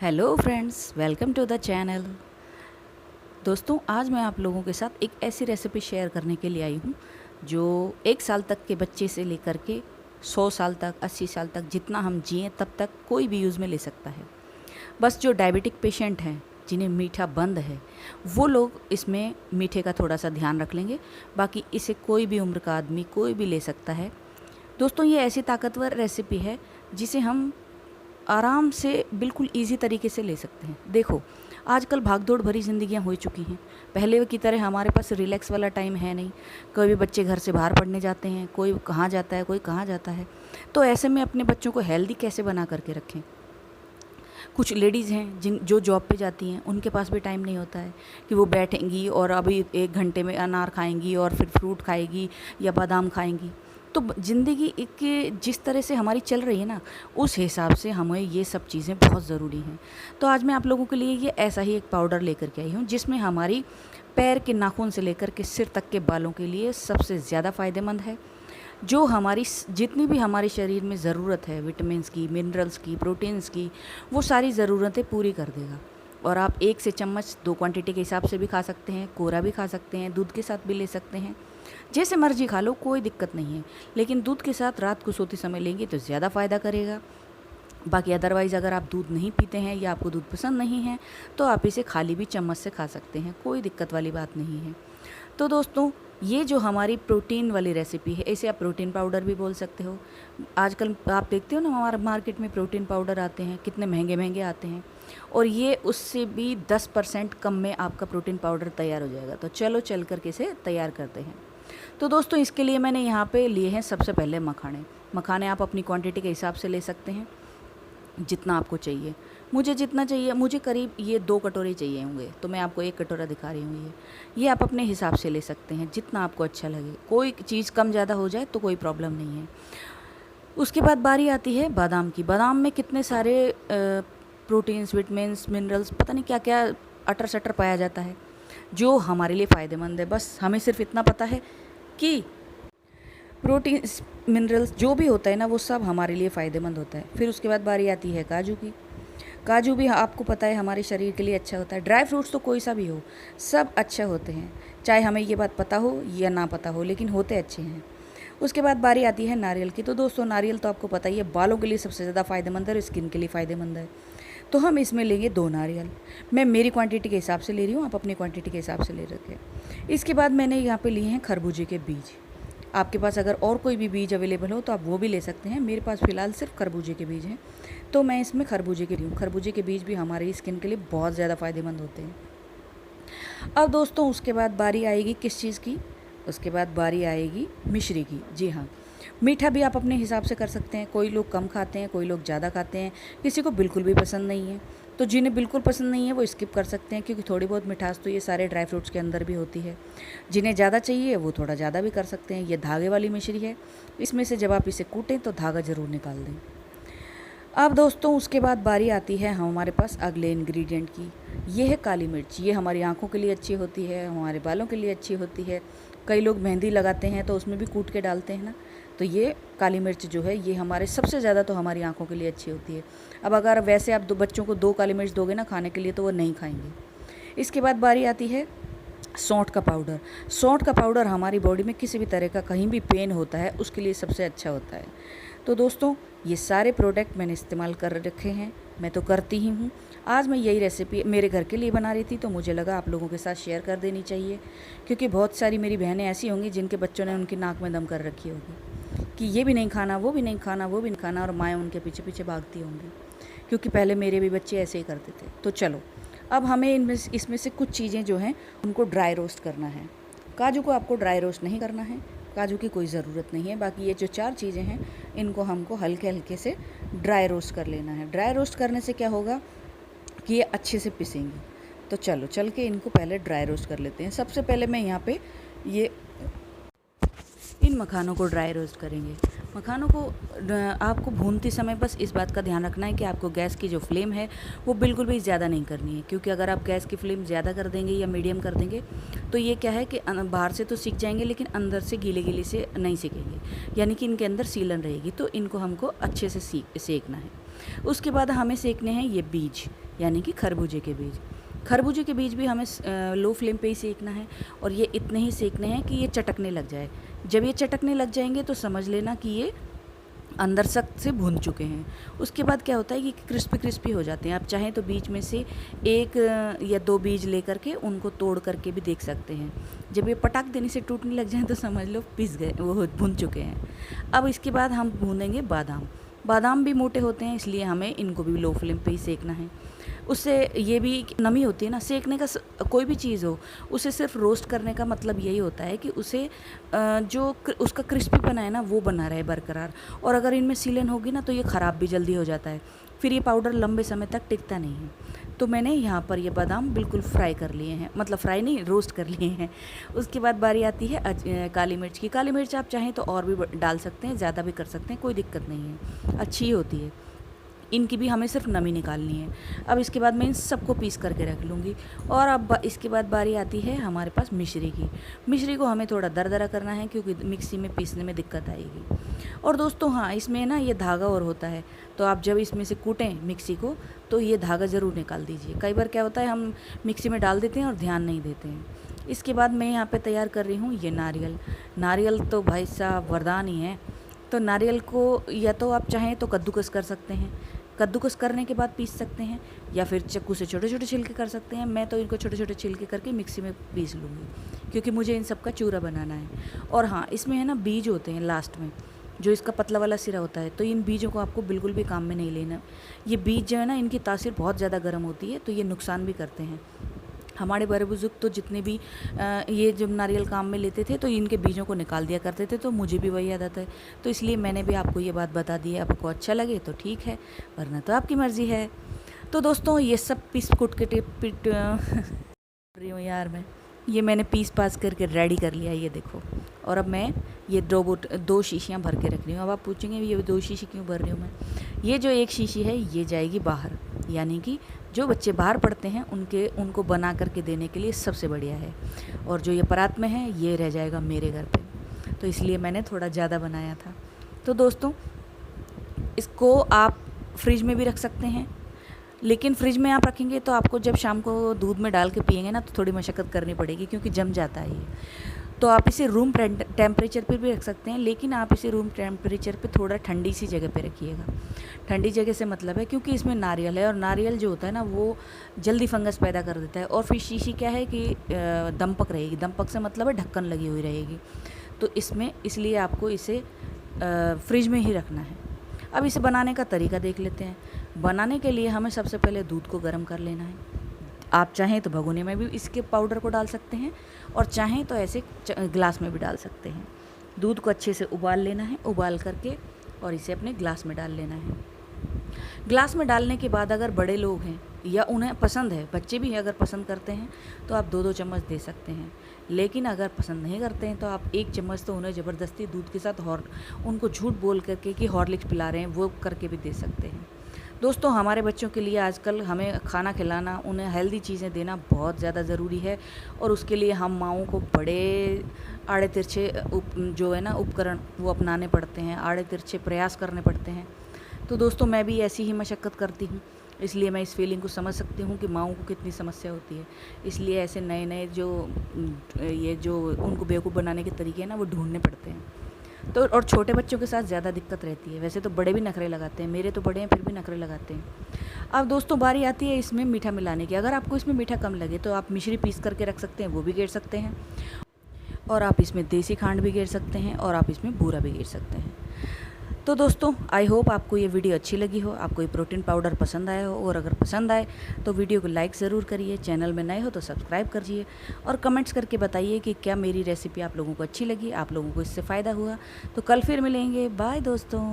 Hello friends, welcome to the channel. दोस्तों, आज मैं आप लोगों के साथ एक ऐसी रेसिपी शेयर करने के लिए आई हूँ जो 1 साल तक के बच्चे से लेकर के 100 साल तक, 80 साल तक, जितना हम जिए तब तक कोई भी यूज़ में ले सकता है। बस जो डायबिटिक पेशेंट हैं, जिन्हें मीठा बंद है, वो लोग इसमें मीठे का थोड़ा सा ध्यान रख लेंगे। बाकी इसे कोई भी उम्र का आदमी कोई भी ले सकता है। दोस्तों, ये ऐसी ताकतवर रेसिपी है जिसे हम आराम से बिल्कुल ईज़ी तरीके से ले सकते हैं। देखो, आजकल भागदौड़ भरी ज़िंदगियाँ हो चुकी हैं। पहले की तरह हमारे पास रिलैक्स वाला टाइम है नहीं। कभी बच्चे घर से बाहर पढ़ने जाते हैं, कोई कहाँ जाता है, कोई कहाँ जाता है। तो ऐसे में अपने बच्चों को हेल्दी कैसे बना करके रखें। कुछ लेडीज़ हैं जो जॉब पे जाती हैं, उनके पास भी टाइम नहीं होता है कि वो बैठेंगी और अभी 1 घंटे में अनार खाएंगी और फिर फ्रूट खाएगी या बादाम खाएंगी। तो ज़िंदगी एक जिस तरह से हमारी चल रही है ना, उस हिसाब से हमें ये सब चीज़ें बहुत ज़रूरी हैं। तो आज मैं आप लोगों के लिए ये ऐसा ही एक पाउडर लेकर के आई हूँ जिसमें हमारी पैर के नाखून से लेकर के सिर तक के बालों के लिए सबसे ज़्यादा फ़ायदेमंद है। जो हमारी जितनी भी हमारे शरीर में ज़रूरत है, विटामिन्स की, मिनरल्स की, प्रोटीन्स की, वो सारी ज़रूरतें पूरी कर देगा। और आप 1 से चम्मच 2 क्वांटिटी के हिसाब से भी खा सकते हैं, कोरा भी खा सकते हैं, दूध के साथ भी ले सकते हैं। जैसे मर्जी खा लो, कोई दिक्कत नहीं है। लेकिन दूध के साथ रात को सोते समय लेंगे तो ज़्यादा फ़ायदा करेगा। बाकी अदरवाइज़ अगर आप दूध नहीं पीते हैं या आपको दूध पसंद नहीं है तो आप इसे खाली भी चम्मच से खा सकते हैं, कोई दिक्कत वाली बात नहीं है। तो दोस्तों, ये जो हमारी प्रोटीन वाली रेसिपी है, इसे आप प्रोटीन पाउडर भी बोल सकते हो। आजकल आप देखते हो ना, हमारे मार्केट में प्रोटीन पाउडर आते हैं, कितने महंगे महंगे आते हैं, और ये उससे भी 10% कम में आपका प्रोटीन पाउडर तैयार हो जाएगा। तो चलो चल कर के इसे तैयार करते हैं। तो दोस्तों, इसके लिए मैंने यहाँ पे लिए हैं सबसे पहले मखाने। मखाने आप अपनी क्वांटिटी के हिसाब से ले सकते हैं, जितना आपको चाहिए। मुझे जितना चाहिए, मुझे करीब ये 2 कटोरे चाहिए होंगे, तो मैं आपको 1 कटोरा दिखा रही हूँ। ये आप अपने हिसाब से ले सकते हैं, जितना आपको अच्छा लगे। कोई चीज़ कम ज़्यादा हो जाए तो कोई प्रॉब्लम नहीं है। उसके बाद बारी आती है बादाम की। बादाम में कितने सारे प्रोटीन्स, विटामिन्स, मिनरल्स, पता नहीं क्या क्या अटर सटर पाया जाता है, जो हमारे लिए फ़ायदेमंद है। बस हमें सिर्फ इतना पता है कि प्रोटीन्स, मिनरल्स जो भी होता है ना, वो सब हमारे लिए फ़ायदेमंद होता है। फिर उसके बाद बारी आती है काजू की। काजू भी आपको पता है हमारे शरीर के लिए अच्छा होता है। ड्राई फ्रूट्स तो कोई सा भी हो, सब अच्छे होते हैं, चाहे हमें ये बात पता हो या ना पता हो, लेकिन होते अच्छे हैं। उसके बाद बारी आती है नारियल की। तो दोस्तों, नारियल तो आपको पता ही है, बालों के लिए सबसे ज़्यादा फ़ायदेमंद है और स्किन के लिए फ़ायदेमंद है। तो हम इसमें लेंगे 2 नारियल। मैं मेरी क्वांटिटी के हिसाब से ले रही हूँ, आप अपनी क्वांटिटी के हिसाब से ले रखें। इसके बाद मैंने यहाँ पे लिए हैं खरबूजे के बीज। आपके पास अगर और कोई भी बीज अवेलेबल हो तो आप वो भी ले सकते हैं। मेरे पास फ़िलहाल सिर्फ खरबूजे के बीज हैं, तो मैं इसमें खरबूजे के लिए हूँ। खरबूजे के बीज भी हमारी स्किन के लिए बहुत ज़्यादा फ़ायदेमंद होते हैं। अब दोस्तों, उसके बाद बारी आएगी किस चीज़ की? उसके बाद बारी आएगी मिश्री की। जी हाँ, मीठा भी आप अपने हिसाब से कर सकते हैं। कोई लोग कम खाते हैं, कोई लोग ज़्यादा खाते हैं, किसी को बिल्कुल भी पसंद नहीं है। तो जिन्हें बिल्कुल पसंद नहीं है वो स्किप कर सकते हैं, क्योंकि थोड़ी बहुत मिठास तो ये सारे ड्राई फ्रूट्स के अंदर भी होती है। जिन्हें ज़्यादा चाहिए वो थोड़ा ज़्यादा भी कर सकते हैं। ये धागे वाली मिश्री है, इसमें से जब आप इसे कूटें तो धागा ज़रूर निकाल दें। अब दोस्तों, उसके बाद बारी आती है हमारे पास अगले इंग्रेडिएंट की। ये है काली मिर्च। ये हमारी आँखों के लिए अच्छी होती है, हमारे बालों के लिए अच्छी होती है। कई लोग मेहंदी लगाते हैं तो उसमें भी कूट के डालते हैं ना, तो ये काली मिर्च जो है ये हमारे सबसे ज़्यादा तो हमारी आँखों के लिए अच्छी होती है। अब अगर वैसे आप बच्चों को 2 काली मिर्च दोगे ना खाने के लिए, तो वो नहीं खाएंगे। इसके बाद बारी आती है सौंठ का पाउडर। सौंठ का पाउडर हमारी बॉडी में किसी भी तरह का कहीं भी पेन होता है उसके लिए सबसे अच्छा होता है। तो दोस्तों, ये सारे प्रोडक्ट मैंने इस्तेमाल कर रखे हैं, मैं तो करती ही हूँ। आज मैं यही रेसिपी मेरे घर के लिए बना रही थी, तो मुझे लगा आप लोगों के साथ शेयर कर देनी चाहिए, क्योंकि बहुत सारी मेरी बहनें ऐसी होंगी जिनके बच्चों ने उनकी नाक में दम कर रखी होगी कि ये भी नहीं खाना, वो भी नहीं खाना, वो भी नहीं खाना, और माएँ उनके पीछे पीछे भागती होंगी, क्योंकि पहले मेरे भी बच्चे ऐसे ही करते थे। तो चलो, अब हमें इसमें से कुछ चीज़ें जो हैं उनको ड्राई रोस्ट करना है। काजू को आपको ड्राई रोस्ट नहीं करना है, काजू की कोई ज़रूरत नहीं है। बाकी ये जो 4 चीज़ें हैं इनको हमको हल्के हल्के से ड्राई रोस्ट कर लेना है। ड्राई रोस्ट करने से क्या होगा कि ये अच्छे से पिसेंगी। तो चलो चल के इनको पहले ड्राई रोस्ट कर लेते हैं। सबसे पहले मैं यहाँ पे ये इन मखानों को ड्राई रोस्ट करेंगे। मखानों को आपको भूनते समय बस इस बात का ध्यान रखना है कि आपको गैस की जो फ्लेम है वो बिल्कुल भी ज़्यादा नहीं करनी है, क्योंकि अगर आप गैस की फ्लेम ज़्यादा कर देंगे या मीडियम कर देंगे तो ये क्या है कि बाहर से तो सीख जाएंगे लेकिन अंदर से गीले गीले से नहीं सीखेंगे, यानी कि इनके अंदर सीलन रहेगी। तो इनको हमको अच्छे से सेकना है। उसके बाद हमें सेकने हैं ये बीज, यानी कि खरबूजे के बीज। खरबूजे के बीज भी हमें लो फ्लेम पे ही सेकना है और ये इतने ही सेकने हैं कि ये चटकने लग जाए। जब ये चटकने लग जाएंगे तो समझ लेना कि ये अंदर सख्त से भून चुके हैं। उसके बाद क्या होता है कि क्रिस्पी क्रिस्पी हो जाते हैं। आप चाहें तो बीच में से 1 या 2 बीज लेकर के उनको तोड़ करके भी देख सकते हैं। जब ये पटाख देने से टूटने लग जाए तो समझ लो पिस गए, वो भून चुके हैं। अब इसके बाद हम भूनेंगे बादाम। बादाम भी मोटे होते हैं, इसलिए हमें इनको भी लो फ्लेम पे ही सेकना है। उससे ये भी नमी होती है ना, सेकने का कोई भी चीज़ हो उसे सिर्फ रोस्ट करने का मतलब यही होता है कि उसे जो उसका क्रिस्पीपना है ना वो बना रहे बरकरार। और अगर इनमें सीलन होगी ना तो ये ख़राब भी जल्दी हो जाता है, फिर ये पाउडर लंबे समय तक टिकता नहीं है। तो मैंने यहाँ पर ये बादाम बिल्कुल फ्राई कर लिए हैं, मतलब फ्राई नहीं, रोस्ट कर लिए हैं। उसके बाद बारी आती है काली मिर्च की। काली मिर्च आप चाहें तो और भी डाल सकते हैं, ज़्यादा भी कर सकते हैं, कोई दिक्कत नहीं है, अच्छी होती है। इनकी भी हमें सिर्फ नमी निकालनी है। अब इसके बाद मैं इन सबको पीस करके रख लूँगी। और अब इसके बाद बारी आती है हमारे पास मिश्री की। मिश्री को हमें थोड़ा दरदरा करना है क्योंकि मिक्सी में पीसने में दिक्कत आएगी। और दोस्तों हाँ, इसमें ना ये धागा और होता है, तो आप जब इसमें से कूटें मिक्सी को तो ये धागा ज़रूर निकाल दीजिए। कई बार क्या होता है हम मिक्सी में डाल देते हैं और ध्यान नहीं देते हैं। इसके बाद मैं यहाँ पर तैयार कर रही हूँ ये नारियल। नारियल तो भाई साहब वरदान ही है। तो नारियल को या तो आप चाहें तो कद्दूकस कर सकते हैं, कद्दूकस करने के बाद पीस सकते हैं, या फिर चाकू से छोटे छोटे छिलके कर सकते हैं। मैं तो इनको छोटे छोटे छिलके करके मिक्सी में पीस लूँगी क्योंकि मुझे इन सब का चूरा बनाना है। और हाँ, इसमें है ना बीज होते हैं लास्ट में, जो इसका पतला वाला सिरा होता है, तो इन बीजों को आपको बिल्कुल भी काम में नहीं लेना। ये बीज जो है ना, इनकी तासीर बहुत ज़्यादा गर्म होती है, तो ये नुकसान भी करते हैं। हमारे बड़े बुजुर्ग तो जितने भी ये जब नारियल काम में लेते थे तो इनके बीजों को निकाल दिया करते थे, तो मुझे भी वही याद आता है। तो इसलिए मैंने भी आपको ये बात बता दी है। आपको अच्छा लगे तो ठीक है, वरना तो आपकी मर्ज़ी है। तो दोस्तों ये सब पीस कुट के पिट रही हूँ यार मैं, ये मैंने पीस पास करके रेडी कर लिया, ये देखो। और अब मैं ये 2 शीशियाँ भर के रख रही हूँ। अब आप पूछेंगे ये 2 शीशी क्यों भर रही हूँ मैं? ये जो 1 शीशी है ये जाएगी बाहर, यानी कि जो बच्चे बाहर पढ़ते हैं उनको बना करके देने के लिए सबसे बढ़िया है। और जो ये परात में है ये रह जाएगा मेरे घर पे, तो इसलिए मैंने थोड़ा ज़्यादा बनाया था। तो दोस्तों इसको आप फ्रिज में भी रख सकते हैं, लेकिन फ्रिज में आप रखेंगे तो आपको जब शाम को दूध में डाल के पिएंगे ना तो थोड़ी मशक्क़त करनी पड़ेगी क्योंकि जम जाता है ये। तो आप इसे रूम टेम्परेचर पर भी रख सकते हैं, लेकिन आप इसे रूम टेम्परेचर पे थोड़ा ठंडी सी जगह पे रखिएगा। ठंडी जगह से मतलब है क्योंकि इसमें नारियल है और नारियल जो होता है ना वो जल्दी फंगस पैदा कर देता है। और फिर शीशी क्या है कि दमपक रहेगी, दमपक से मतलब है ढक्कन लगी हुई रहेगी। तो इसलिए आपको इसे फ्रिज में ही रखना है। अब इसे बनाने का तरीका देख लेते हैं। बनाने के लिए हमें सबसे पहले दूध को गर्म कर लेना है। आप चाहें तो भगोने में भी इसके पाउडर को डाल सकते हैं और चाहें तो ऐसे ग्लास में भी डाल सकते हैं। दूध को अच्छे से उबाल लेना है, उबाल करके और इसे अपने ग्लास में डाल लेना है। ग्लास में डालने के बाद अगर बड़े लोग हैं या उन्हें पसंद है, बच्चे भी अगर पसंद करते हैं तो आप 2-2 चम्मच दे सकते हैं। लेकिन अगर पसंद नहीं करते हैं तो आप 1 चम्मच तो उन्हें ज़बरदस्ती दूध के साथ उनको झूठ बोल करके कि हॉर्लिक्स पिला रहे हैं वो करके भी दे सकते हैं। दोस्तों हमारे बच्चों के लिए आजकल हमें खाना खिलाना, उन्हें हेल्दी चीज़ें देना बहुत ज़्यादा ज़रूरी है और उसके लिए हम माँओं को बड़े आड़े तिरछे जो है ना उपकरण वो अपनाने पड़ते हैं, आड़े तिरछे प्रयास करने पड़ते हैं। तो दोस्तों मैं भी ऐसी ही मशक्क़त करती हूँ, इसलिए मैं इस फीलिंग को समझ सकती हूँ कि माँओं को कितनी समस्या होती है। इसलिए ऐसे नए जो उनको बेवकूफ़ बनाने के तरीके हैं ना वो ढूंढने पड़ते हैं। तो और छोटे बच्चों के साथ ज़्यादा दिक्कत रहती है, वैसे तो बड़े भी नखरे लगाते हैं, मेरे तो बड़े हैं फिर भी नखरे लगाते हैं। अब दोस्तों बारी आती है इसमें मीठा मिलाने की। अगर आपको इसमें मीठा कम लगे तो आप मिश्री पीस करके रख सकते हैं, वो भी गेर सकते हैं। और आप इसमें देसी खांड भी गेर सकते हैं और आप इसमें बूरा भी गेर सकते हैं। तो दोस्तों आई होप आपको ये वीडियो अच्छी लगी हो, आपको ये प्रोटीन पाउडर पसंद आया हो। और अगर पसंद आए तो वीडियो को लाइक ज़रूर करिए, चैनल में नए हो तो सब्सक्राइब करिए और कमेंट्स करके बताइए कि क्या मेरी रेसिपी आप लोगों को अच्छी लगी, आप लोगों को इससे फ़ायदा हुआ। तो कल फिर मिलेंगे, बाय दोस्तों।